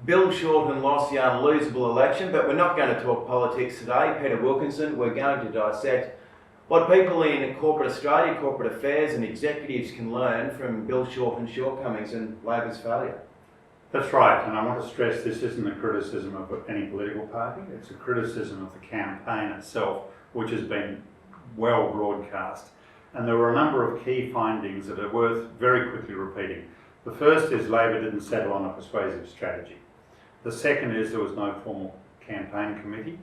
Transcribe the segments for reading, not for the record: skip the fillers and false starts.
Bill Shorten lost the unlosable election, but we're not going to talk politics today. Peter Wilkinson, we're going to dissect what people in corporate Australia, corporate affairs and executives can learn from Bill Shorten's shortcomings and Labor's failure. That's right, and I want to stress this isn't a criticism of any political party, it's a criticism of the campaign itself, which has been well broadcast. And there were a number of key findings that are worth very quickly repeating. The first is Labor didn't settle on a persuasive strategy. The second is there was no formal campaign committee,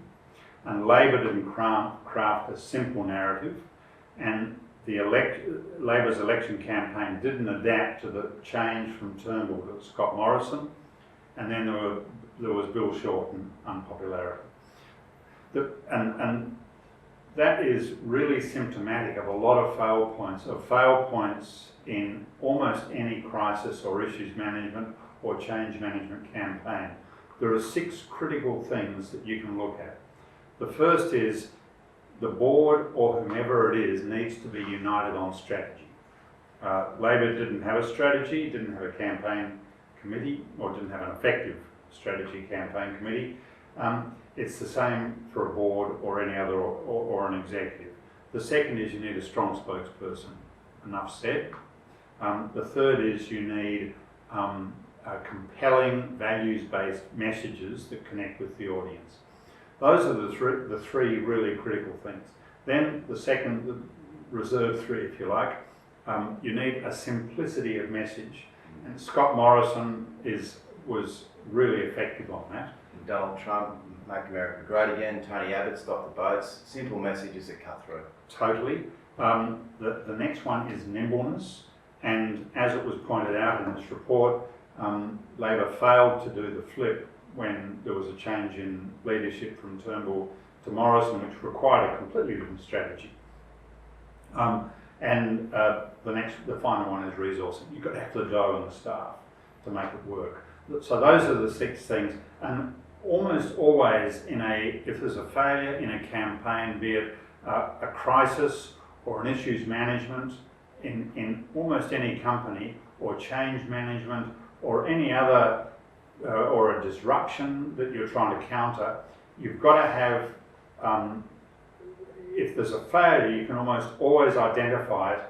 and Labor didn't craft a simple narrative, and Labor's election campaign didn't adapt to the change from Turnbull to Scott Morrison, and then there was Bill Shorten unpopularity. And that is really symptomatic of a lot of fail points in almost any crisis or issues management or change management campaign. There are 6 critical things that you can look at. The first is the board or whomever it is needs to be united on strategy. Labor didn't have a strategy, didn't have a campaign committee, or didn't have an effective strategy campaign committee. It's the same for a board or any other or an executive. The second is you need a strong spokesperson. Enough said. The third is you need compelling values-based messages that connect with the audience. Those are the three really critical things. Then the second, the reserve 3 if you like, you need a simplicity of message. And Scott Morrison was really effective on that. Donald Trump, Make America Great Again, Tony Abbott, Stop the Boats, simple messages that cut through. Totally. The next one is nimbleness, and as it was pointed out in this report, Labor failed to do the flip when there was a change in leadership from Turnbull to Morrison, which required a completely different strategy. The final one is resourcing. You've got to have the dough and the staff to make it work. So those are the 6 things. And almost always if there's a failure in a campaign, be it a crisis or an issues management in almost any company, or change management or any other, or a disruption that you're trying to counter, you've got to have, if there's a failure, you can almost always identify it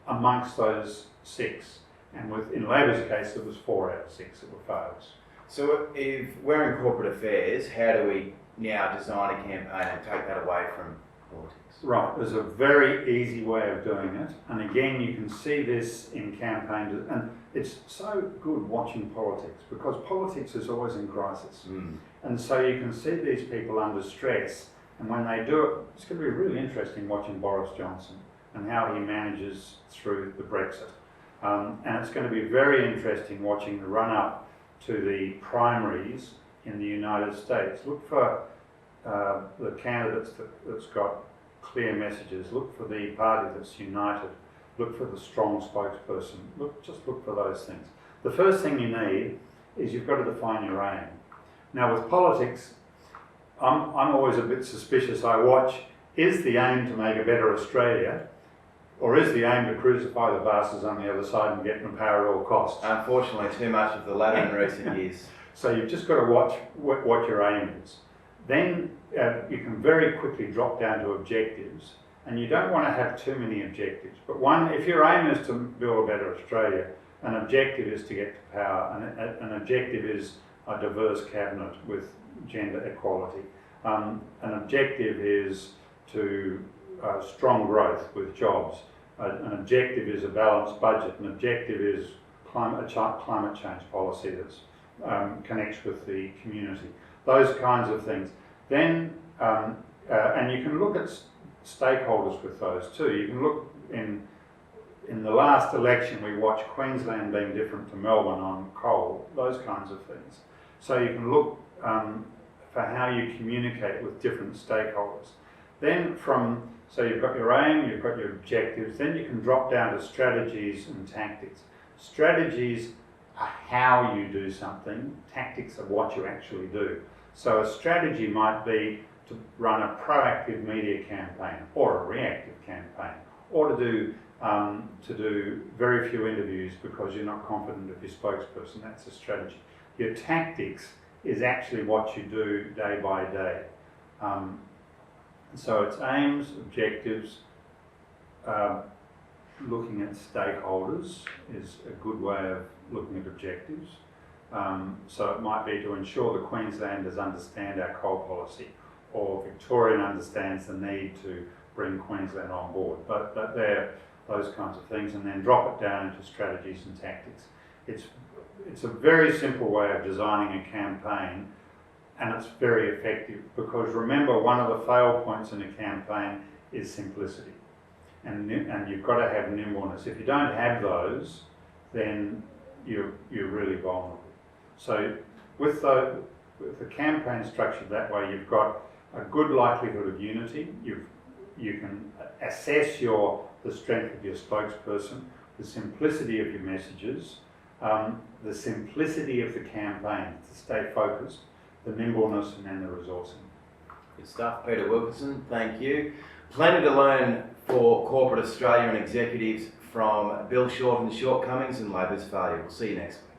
amongst those 6. And in Labor's case, it was 4 out of 6 that were fails. So if we're in corporate affairs, how do we now design a campaign and take that away from politics? Right, there's a very easy way of doing it. And again, you can see this in campaigns, and it's so good watching politics because politics is always in crisis. And so you can see these people under stress, and when they do it, it's going to be really interesting watching Boris Johnson and how he manages through the Brexit. And it's going to be very interesting watching the run-up to the primaries in the United States. Look for the candidates that's got clear messages. Look for the party that's united. Look for the strong spokesperson. Just look for those things. The first thing you need is you've got to define your aim. Now with politics, I'm always a bit suspicious. I watch, is the aim to make a better Australia, or is the aim to crucify the bastards on the other side and get them power at all costs? Unfortunately, too much of the latter in recent years. So you've just got to watch what your aim is. Then you can very quickly drop down to objectives, and you don't want to have too many objectives. But if your aim is to build a better Australia, an objective is to get to power, and an objective is a diverse cabinet with gender equality. An objective is to strong growth with jobs. An objective is a balanced budget. An objective is climate change policy that connects with the community. Those kinds of things. Then, and you can look at stakeholders with those too. You can look in the last election, we watched Queensland being different to Melbourne on coal, those kinds of things. So you can look for how you communicate with different stakeholders. Then so you've got your aim, you've got your objectives, then you can drop down to strategies and tactics. Strategies are how you do something, tactics are what you actually do. So a strategy might be to run a proactive media campaign or a reactive campaign, or to do very few interviews because you're not confident of your spokesperson. That's a strategy. Your tactics is actually what you do day by day. So it's aims, objectives, looking at stakeholders is a good way of looking at objectives. So it might be to ensure the Queenslanders understand our coal policy, or Victorian understands the need to bring Queensland on board. But they're those kinds of things, and then drop it down into strategies and tactics. It's a very simple way of designing a campaign, and it's very effective, because remember, one of the fail points in a campaign is simplicity, and you've got to have nimbleness. If you don't have those, then you're really vulnerable. So with the campaign structured that way, you've got a good likelihood of unity. You can assess the strength of your spokesperson, the simplicity of your messages, the simplicity of the campaign to stay focused, the nimbleness, and then the resourcing. Good stuff, Peter Wilkinson, thank you. Plenty to learn for corporate Australia and executives from Bill Shorten's shortcomings and Labor's failure. We'll see you next week.